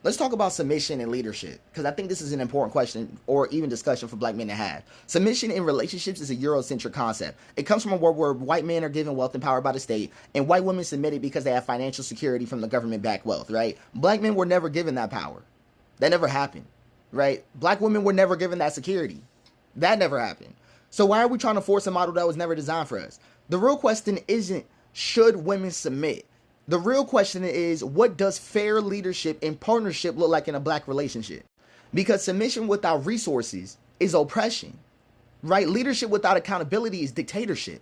Let's talk about submission and leadership, because I think this is an important question or even discussion for black men to have. Submission in relationships is a Eurocentric concept. It comes from a world where white men are given wealth and power by the state, and white women submit it because they have financial security from the government-backed wealth, right? Black men were never given that power. That never happened, right? Black women were never given that security. That never happened. So why are we trying to force a model that was never designed for us? The real question isn't should women submit. The real question is, what does fair leadership and partnership look like in a black relationship? Because submission without resources is oppression, right? Leadership without accountability is dictatorship.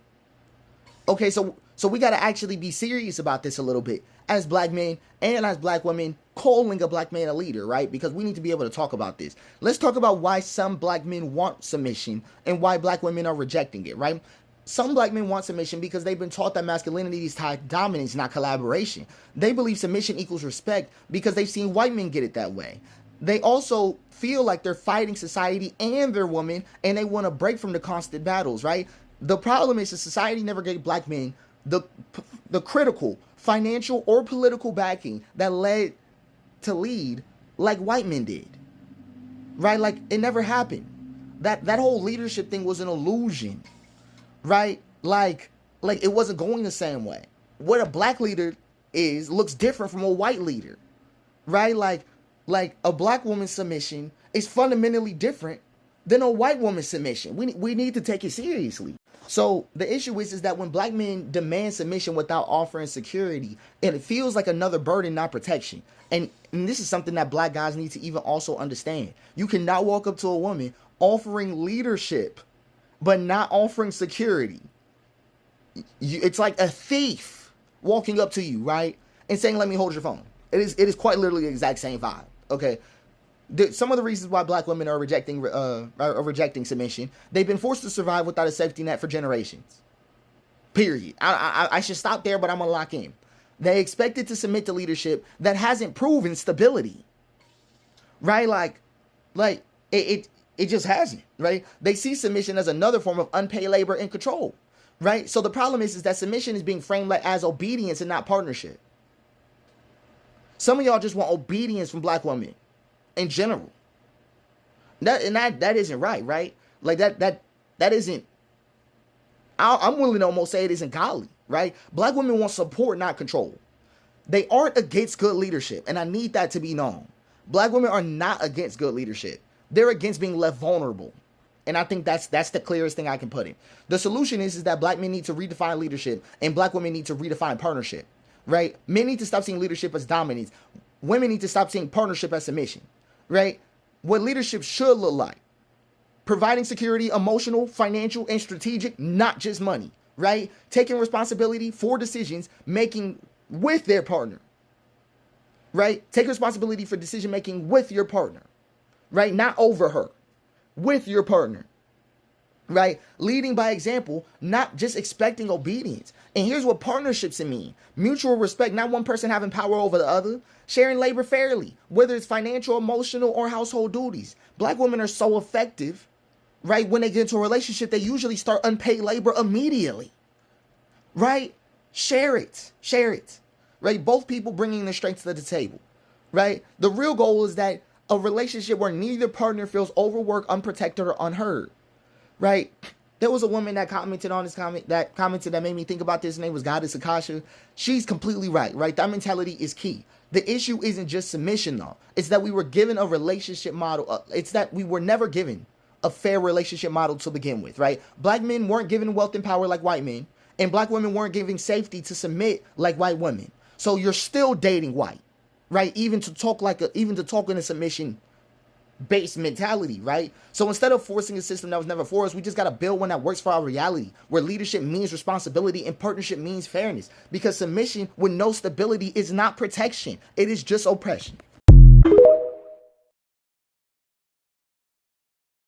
Okay, so we got to actually be serious about this a little bit as black men and as black women calling a black man a leader, right? Because we need to be able to talk about this. Let's talk about why some black men want submission and why black women are rejecting it, right? Some black men want submission because they've been taught that masculinity is tied to dominance, not collaboration. They believe submission equals respect because they've seen white men get it that way. They also feel like they're fighting society and their woman, and they want to break from the constant battles, right? The problem is that society never gave black men the critical financial or political backing that led to lead like white men did, right? Like it never happened. That whole leadership thing was an illusion. Right? Like it wasn't going the same way. What a black leader looks different from a white leader. Right? Like a black woman's submission is fundamentally different than a white woman's submission. We need to take it seriously. So the issue is that when black men demand submission without offering security, and it feels like another burden, not protection. And this is something that black guys need to even also understand. You cannot walk up to a woman offering leadership but not offering security. It's like a thief walking up to you, right, and saying, "Let me hold your phone." It is quite literally the exact same vibe. Okay, some of the reasons why black women are rejecting submission: they've been forced to survive without a safety net for generations. Period. I should stop there, but I'm gonna lock in. They expected to submit to leadership that hasn't proven stability. Right? Like it just hasn't, right? They see submission as another form of unpaid labor and control, right? So the problem is that submission is being framed as obedience and not partnership. Some of y'all just want obedience from black women in general. That isn't right? Like that isn't, I'm willing to almost say it isn't godly, right? Black women want support, not control. They aren't against good leadership, and I need that to be known. Black women are not against good leadership. They're against being left vulnerable. And I think that's the clearest thing I can put in. The solution is that black men need to redefine leadership and black women need to redefine partnership, right? Men need to stop seeing leadership as dominance. Women need to stop seeing partnership as submission, right? What leadership should look like: providing security, emotional, financial, and strategic, not just money, right? Taking responsibility for decisions making with their partner, right? Take responsibility for decision making with your partner. Right? Not over her, with your partner, right? Leading by example, not just expecting obedience. And here's what partnerships mean: mutual respect, not one person having power over the other, sharing labor fairly, whether it's financial, emotional, or household duties. Black women are so effective, right? When they get into a relationship, they usually start unpaid labor immediately, right? Share it, right? Both people bringing their strengths to the table, right? The real goal is that a relationship where neither partner feels overworked, unprotected, or unheard, right? There was a woman that commented on this that made me think about this. Her name was Goddess Akasha. She's completely right? That mentality is key. The issue isn't just submission, though. It's that we were given a relationship model. It's that we were never given a fair relationship model to begin with, right? Black men weren't given wealth and power like white men, and black women weren't given safety to submit like white women. So you're still dating white. Right, even to talk in a submission-based mentality, right? So instead of forcing a system that was never for us, we just got to build one that works for our reality, where leadership means responsibility and partnership means fairness. Because submission with no stability is not protection; it is just oppression.